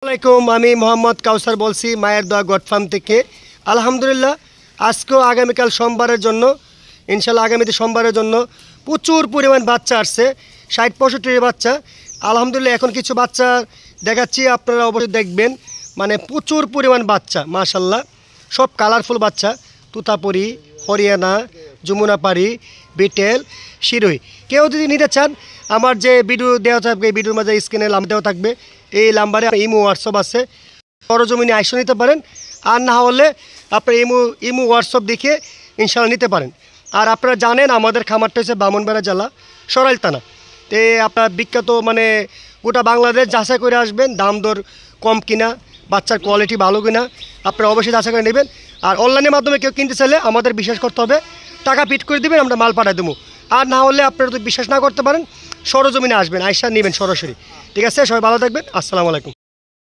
আসসালামাইকুম, আমি মোহাম্মদ কাউসার বলছি মায়ের দোয়া গড ফার্ম থেকে। আলহামদুলিল্লাহ, আজকেও আগামীকাল সোমবারের জন্য ইনশাল্লাহ আগামীতে সোমবারের জন্য প্রচুর পরিমাণ বাচ্চা আসছে, 60-65 বাচ্চা। আলহামদুলিল্লাহ, এখন কিছু বাচ্চা দেখাচ্ছি, আপনারা অবশ্যই দেখবেন। মানে প্রচুর পরিমাণ বাচ্চা, মাশাল্লাহ, সব কালারফুল বাচ্চা। তুতাপুরি, হরিয়ানা, যমুনাপাড়ি, বিটেল, শিরোই। কেউ যদি নিতে চান, আমার যে ভিডিও দেওয়া থাকবে, এই ভিডিওর মাঝে স্ক্রিনে নাম্বার দেওয়া থাকবে, এই নাম্বারে ইমো হোয়াটসঅ্যাপ আছে, সরজমিনে আইসা নিতে পারেন। আর না হলে আপনার ইমো হোয়াটসঅ্যাপ দেখে ইনশাল্লাহ নিতে পারেন। আর আপনারা জানেন আমাদের খামারটা হচ্ছে ব্রাহ্মণবাড়িয়া জেলা, সরাইল থানা। তে আপনার বিখ্যাত মানে গোটা বাংলাদেশ যাচাই করে আসবেন, দাম দর কম কিনা, বাচ্চার কোয়ালিটি ভালো কিনা আপনারা অবশ্যই যাচাই করে নেবেন। আর অনলাইনের মাধ্যমে কেউ কিনতে চাইলে আমাদের বিশ্বাস করতে হবে, টাকা পিট করে দেবেন, আমরা মাল পাঠিয়ে দেবো। আর না হলে আপনারা যদি বিশ্বাস না করতে পারেন, সরজমিনে আসবেন, আইসা নেবেন সরাসরি। ঠিক আছে, সবাই ভালো থাকবেন, আসসালামু আলাইকুম।